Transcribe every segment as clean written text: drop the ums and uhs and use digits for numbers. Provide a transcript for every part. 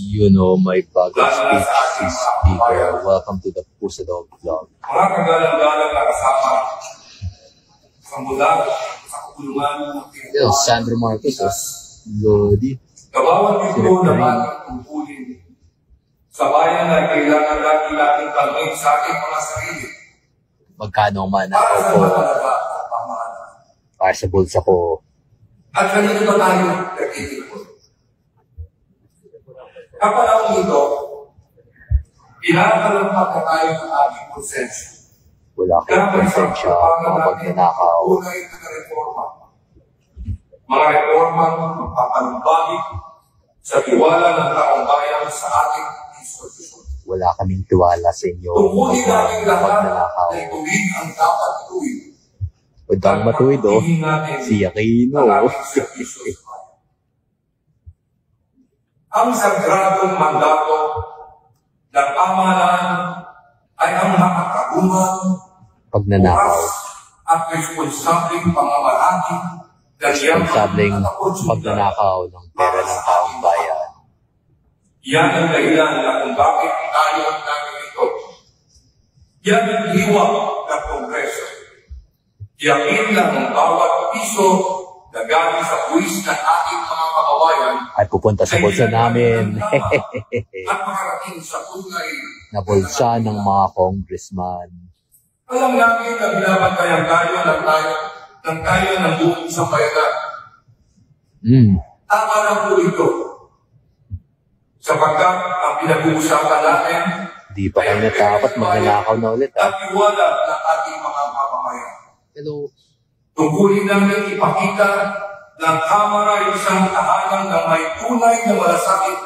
You know my bagong speech is speaker. Welcome to the Pusa Dog Vlog. Mga kagalang-galang na kasama sa mula sa kapulungan ng Yo, Sandro Marcos, Lodi. Kabawat ito naman ang tungkulin sa bayan na kailangan lagi natin tanongin sa ating mga sarili. Magkano man Para ako sa po, mahalaga at pamahala. para sa bulsa ko. At kanino ba tayo nagtitipon? Kapalaong ito, pinakalampak na tayo ng ating konsensya. Wala akong konsensya, mga pagnanakaw. Tunay na reforma. Mga reformang magpapanumbalik sa tiwala ng taong bayan sa ating institusyon. Wala kaming tiwala sa inyo, Tungkulin natin mga lahat pagnanakaw. na ituwid ang dapat ituwid. Udang matuwid, oh. Si Aquino. Ang sagradong mandato ng pamahalaan ay ang makakabungan, Pagnanakaw. bukas at responsableng pamamalagi ng iyang Responsableng mga oportunidad. pagnanakaw ng pera ng taong bayan. Yan ang dahilan na kung bakit tayo ang ito. Yan ang hiwa ng Kongreso. Yakin lang ang bawat piso na galing sa buwis ng ating mga kababayan Ay pupunta sa bulsa namin. at makarating sa tunay Na bulsa ng mga congressman. alam namin na binabantayan tayo ng buong isang bayanan. Tama na po ito. Sapagkat ang pinag-uusapan natin Di pa kayo natapos, magnanakaw na ulit, at iwala ng ating mga mamamayan. Hello. Tungkulin namin ipakita ng Kamara isang tahanan na may tunay na malasakit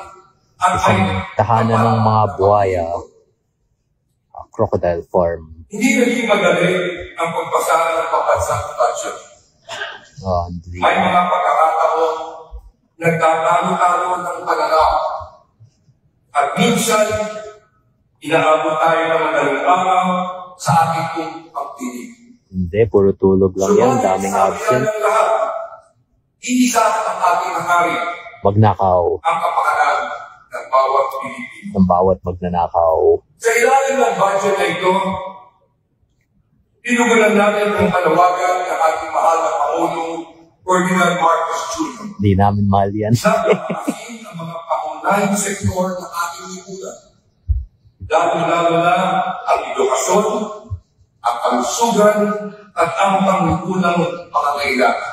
at Isang tahanan ng mga buhaya. Crocodile farm. hindi naging madali ang pagpasa ng pambansang budget. Hindi. May mga pagkakataon nagtatalo-talo ng pananaw. At minsan, inaabot tayo ng madaling araw sa ating pong pagtinig. Hindi, puro tulog lang yan. Daming absent. Iisa ang ating hari, Magnakaw. ang kapakanan ng bawat Pilipino. Ng bawat magnanakaw. Sa ilalim ng budget na ito, tinugunan natin ang panawagan ng ating mahal na Pangulong Ferdinand Marcos Jr. Hindi namin mahal yan. na pagpasin ang mga pangunahing sektor ng ating lipunan. Lalo-lalo na ang edukasyon, ang kalusugan, at ang panglipunang pangangailangan.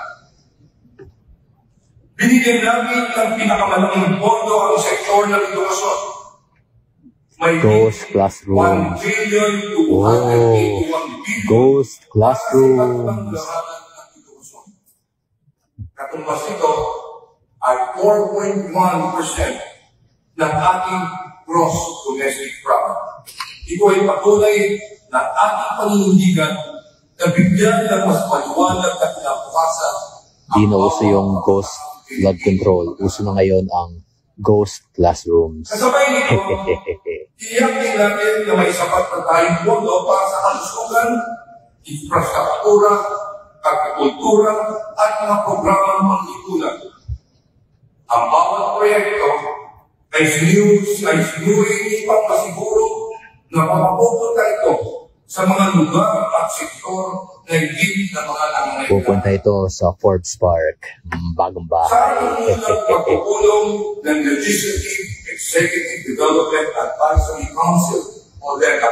Binigyan namin ng pinakamalaking pondo ang sektor ng edukasyon. May Ghost classrooms. 1 billion to 281 billion. Ghost classrooms. Katumbas nito ay 4.1% ng ating gross domestic product. Ito ay patunay ng ating paninindigan na bigyan ng mas maliwanag na kinabukasan. Di na uso yung ghost flood control. Uso na ngayon ang ghost classrooms. Kasabay nito, tiyak din natin na may sapat na tayong pondo para sa kalusugan, infrastruktura, agrikultura, at mga programang panglipunan. Ang bawat proyekto ay sinuring ipang masiguro na mapupunta ito sa mga lugar at sektor na hindi na mga nangangailangan. Pupunta ito sa Forbes Park. Bagong Sa bahay. inyong pagpupulong ng Legislative Executive Development Advisory Council o LECA,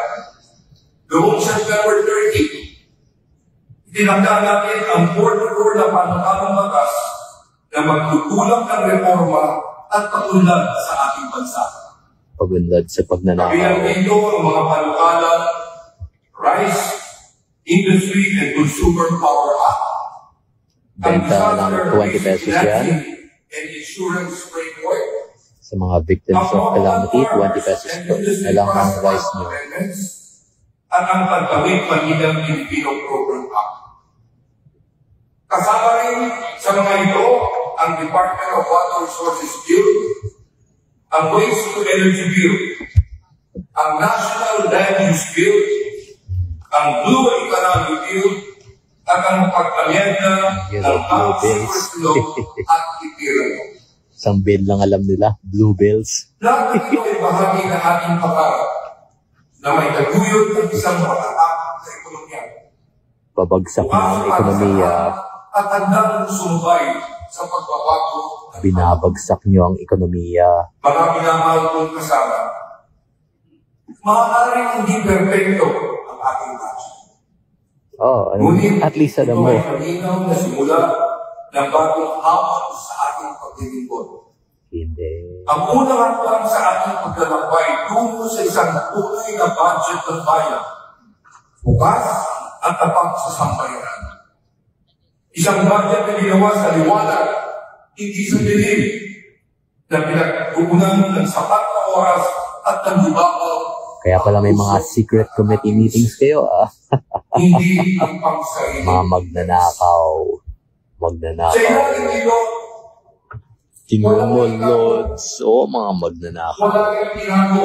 noong September 30, itinagda natin ang border na panukalang batas na magtutulak ng reforma at patunlad sa ating bansa. Pagunlad sa pagnanakaw. Kabilang dito ang mga panukala, Rice, Industry and Consumer Power Act, Benta ng 20 pesos yan. and Insurance Framework, Sa mga victims of calamity, 20 pesos na lang ang rice nyo. at ang Pagtawid Manilang Pilipino Program Act. Kasama rin sa mga ito ang Department of Water Resources Bill, ang Waste to Energy Bill, ang National Land Use Bill, ang Blue Economy Bill, at ang pagpamyenda ng Blue bills. Law at Imperial. Isang bill lang alam nila, blue bills. Lahat ito ay bahagi ng ating pangarap na may taguyod ng isang matatak sa ekonomiya. Babagsak na ang ekonomiya, At handang sumubay sa pagbabago. binabagsak nyo ang ekonomiya. Mga minamahal kong kasama, maaaring hindi perfecto ang ating budget. Oh, Ngunit at least alam ito mo. ay malinaw na simula ng bagong hamon sa ating paglilingkod. Hindi. Ang unang hakbang sa ating paglalakbay tungo sa isang tunay na budget ng bayan, bukas at tapat sa sambayanan. Isang budget na ginawa sa liwanag, hindi sa dilim, na pinagkukunan ng sapat na oras at ng libabaw. Kaya pala may mga secret committee meetings kayo, ah. Hindi ang pangsarili. Mga magnanakaw. Sa Magnanakaw. ilalim nito, Kinumolods. Oo, mga magnanakaw. wala kang tinago.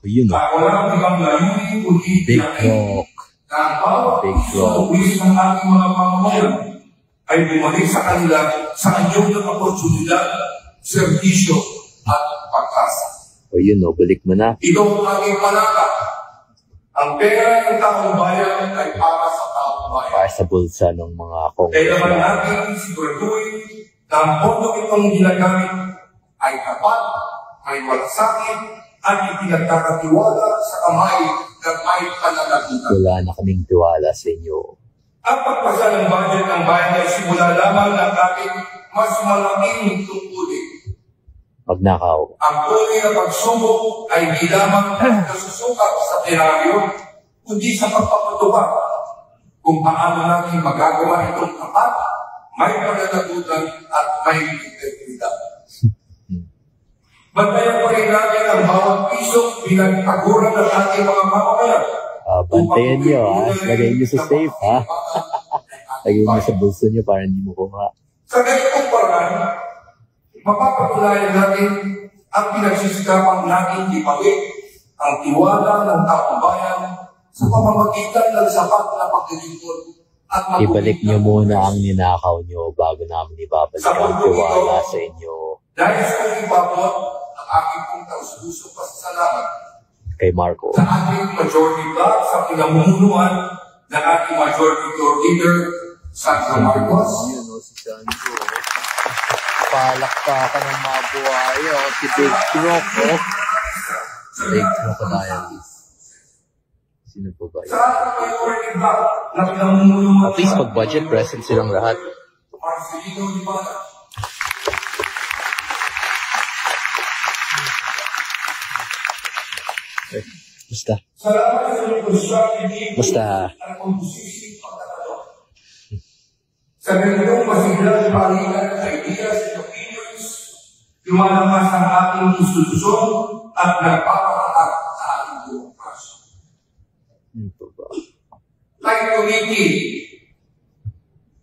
Yun, oh. At walang ibang layunin kundi Big tinahin rock. na ang bawat Big rock. suwis ng ating mga mamamayan ay bumalik sa kanila sa anyong ng oportunidad, serbisyo at pag-asa. O yun, oh. Balik mo na. Ito ang ating panaka. Ang pera ng taong bayan ay para sa taong bayan. Para sa bulsa ng mga Kaya naman congressman. natin siguraduhin na ang pondo itong ginagamit ay tapat, may malasakit, at ipinagkakatiwala sa kamay ng may pananagutan. Wala na kaming tiwala sa inyo. Ang pagpasa ng budget ng bayan ay simula lamang ng ating mas malaking tungkulin. Magnakaw. Ang tunay na pagsubok ay di lamang nasusukat sa tenaryo, kundi sa pagpapatubag kung paano natin magagawa itong tapat, may pananagutan at may integridad. Bantayan pa rin natin ang bawat pisong pinagpaguran ng ating mga mamamayan. Bantayan nyo, ha. Lagay nyo sa safe, ha. Lagay nyo sa bulsa nyo para hindi mo kuha. Sa ganitong paraan, mapapatunayan natin ang pinagsisikapan natin ipagit ang tiwala ng taong bayan sa pamamagitan ng sapat na paglilingkod at Ibalik nyo muna ang ninakaw nyo bago namin ibabalik ang tiwala sa inyo. Dahil sa kong ipapot ang aking pong taus-puso pasasalamat Kay Marco. sa ating majority block sa pinamumunuan ng ating majority floor leader, Sandro Marcos. Yun, o, si Sandro. Palakpakan ng mga buhay, o. Si Big Rock, o. Big Crocodile. Sino po ba Sa yun? ating majority block na pinamumunuan At least pag-budget present silang lahat. Marcelino Libana. Basta. Salamat sa inyong constructive input Basta. at pagpusising pagkakataon. Sa ganitong masiglang palitan ng ideas and opinions, lumalakas ang ating institusyon at nagpapatatag sa ating demokrasya. Ano po ba? Like committee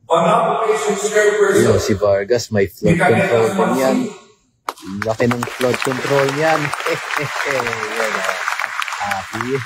on Operations Chairperson, Yun, si Vargas, may flood control pa niyan. Laki ng flood control niyan. Yan, o. Happy.